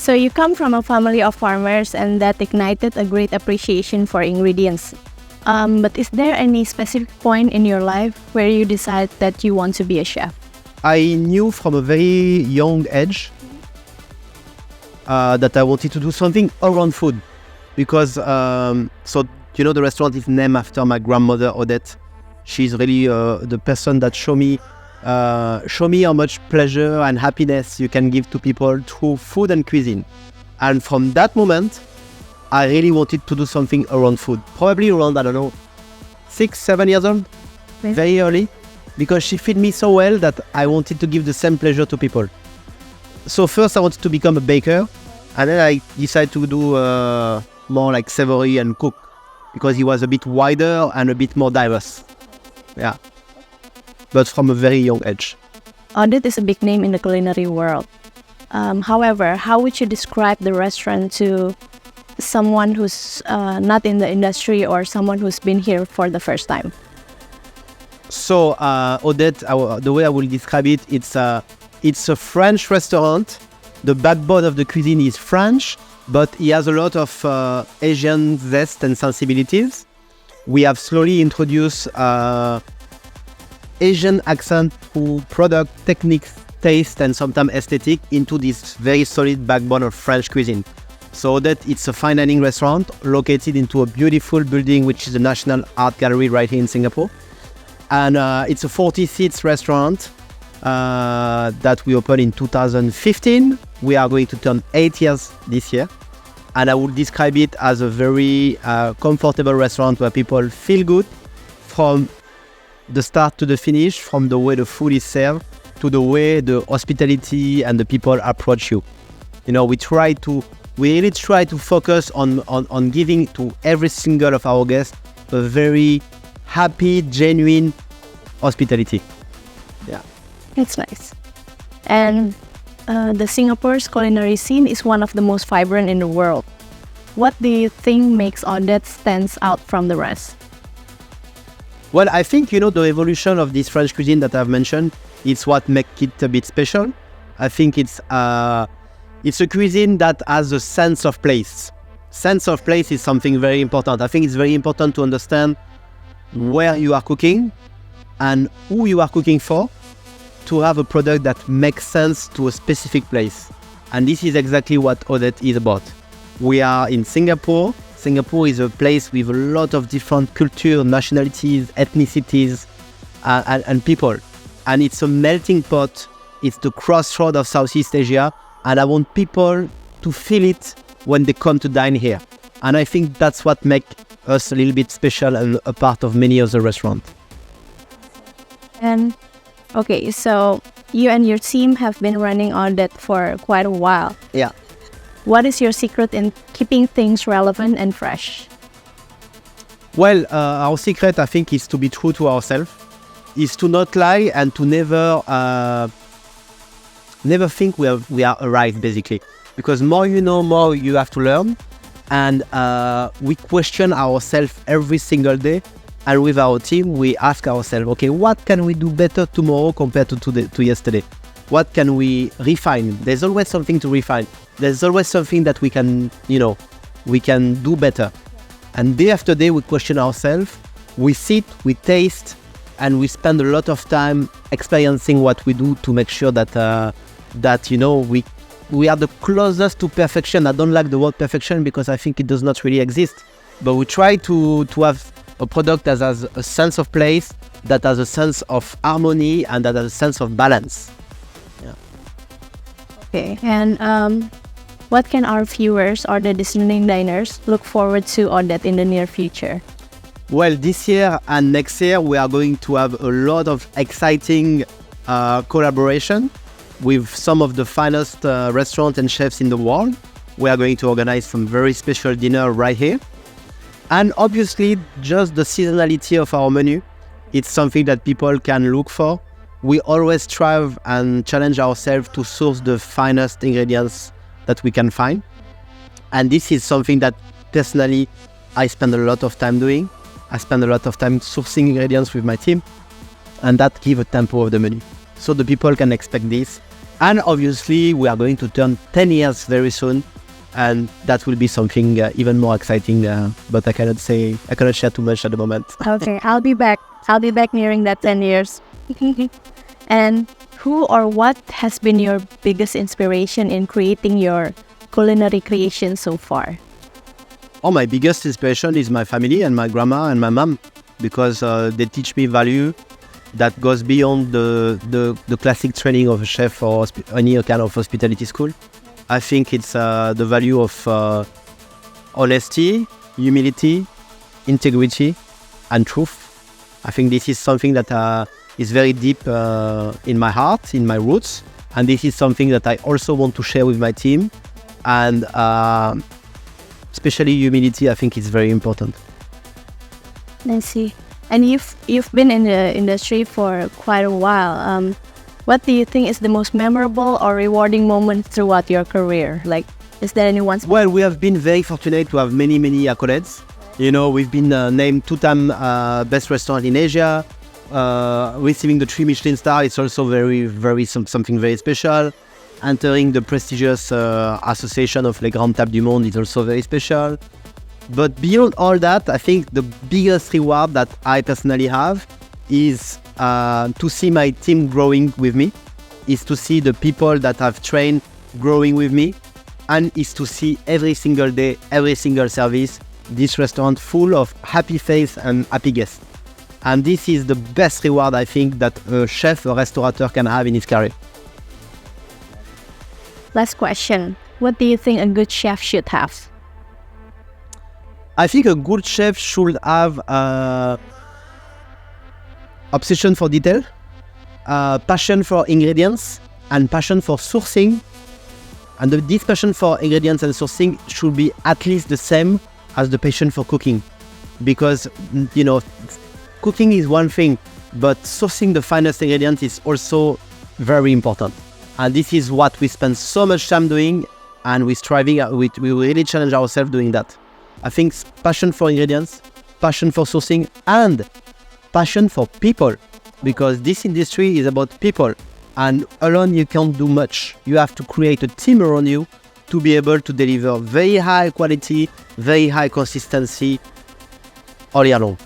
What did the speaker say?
So you come from a family of farmers, and that ignited a great appreciation for ingredients. But is there any specific point in your life where you decide that you want to be a chef? I knew from a very young age that I wanted to do something around food, because the restaurant is named after my grandmother Odette. She's really the person that show me how much pleasure and happiness you can give to people through food and cuisine. And from that moment, I really wanted to do something around food. Probably around, 6, 7 years old, very early, because she fed me so well that I wanted to give the same pleasure to people. So first I wanted to become a baker, and then I decided to do more like savory and cook, because it was a bit wider and a bit more diverse. Yeah. But from a very young age. Odette is a big name in the culinary world. However, how would you describe the restaurant to someone who's not in the industry or someone who's been here for the first time? So Odette, the way I will describe it, it's a French restaurant. The backbone of the cuisine is French, but it has a lot of Asian zest and sensibilities. We have slowly introduced Asian accent through product, techniques, taste, and sometimes aesthetic into this very solid backbone of French cuisine. So that it's a fine dining restaurant located into a beautiful building, which is the National Art Gallery right here in Singapore. And it's a 40 seats restaurant that we opened in 2015. We are going to turn 8 years this year. And I would describe it as a very comfortable restaurant where people feel good from the start to the finish, from the way the food is served to the way the hospitality and the people approach you. We really try to focus on giving to every single of our guests a very happy, genuine hospitality. Yeah. That's nice. And the Singapore's culinary scene is one of the most vibrant in the world. What do you think makes Odette stands out from the rest? Well, I think, the evolution of this French cuisine that I've mentioned, it's what makes it a bit special. I think it's a cuisine that has a sense of place. Sense of place is something very important. I think it's very important to understand where you are cooking and who you are cooking for, to have a product that makes sense to a specific place. And this is exactly what Odette is about. We are in Singapore. Singapore is a place with a lot of different cultures, nationalities, ethnicities, and people. And it's a melting pot. It's the crossroad of Southeast Asia. And I want people to feel it when they come to dine here. And I think that's what makes us a little bit special and a part of many other restaurants. And okay, so you and your team have been running Odette for quite a while. Yeah. What is your secret in keeping things relevant and fresh? Well, our secret, I think, is to be true to ourselves, is to not lie and to never think we are arrived, basically. Because more you know, more you have to learn. And we question ourselves every single day. And with our team, we ask ourselves, okay, what can we do better tomorrow compared to yesterday? What can we refine? There's always something to refine. There's always something that we can do better. And day after day, we question ourselves. We sit, we taste, and we spend a lot of time experiencing what we do to make sure that we are the closest to perfection. I don't like the word perfection because I think it does not really exist. But we try to have a product that has a sense of place, that has a sense of harmony, and that has a sense of balance. Yeah. Okay, and what can our viewers or the listening diners look forward to Odette in the near future? Well, this year and next year, we are going to have a lot of exciting collaboration with some of the finest restaurants and chefs in the world. We are going to organize some very special dinner right here. And obviously, just the seasonality of our menu, it's something that people can look for. We always strive and challenge ourselves to source the finest ingredients that we can find. And this is something that personally I spend a lot of time doing. I spend a lot of time sourcing ingredients with my team, and that gives a tempo of the menu. So the people can expect this. And obviously, we are going to turn 10 years very soon. And that will be something even more exciting, but I cannot share too much at the moment. Okay, I'll be back. I'll be back nearing that 10 years. And who or what has been your biggest inspiration in creating your culinary creation so far? Oh, my biggest inspiration is my family and my grandma and my mom, because they teach me value that goes beyond the classic training of a chef or any kind of hospitality school. I think it's the value of honesty, humility, integrity, and truth. I think this is something that is very deep in my heart, in my roots, and this is something that I also want to share with my team. And especially humility, I think is very important. I see. And you've been in the industry for quite a while. What do you think is the most memorable or rewarding moment throughout your career? Like, is there anyone? Well, we have been very fortunate to have many accolades. You know, we've been named 2-time best restaurant in Asia, receiving the 3 Michelin star. It's also something very special. Entering the prestigious association of Les Grandes Tables du Monde is also very special. But beyond all that, I think the biggest reward that I personally have is to see my team growing with me, is to see the people that I've trained growing with me, and is to see every single day, every single service, this restaurant full of happy face and happy guests. And this is the best reward I think that a chef, a restaurateur can have in his career. Last question. What do you think a good chef should have? I think a good chef should have obsession for detail, passion for ingredients, and passion for sourcing. And this passion for ingredients and sourcing should be at least the same as the passion for cooking. Because, you know, cooking is one thing, but sourcing the finest ingredients is also very important. And this is what we spend so much time doing, and we really challenge ourselves doing that. I think passion for ingredients, passion for sourcing, and passion for people, because this industry is about people, and alone you can't do much. You have to create a team around you to be able to deliver very high quality, very high consistency all year long.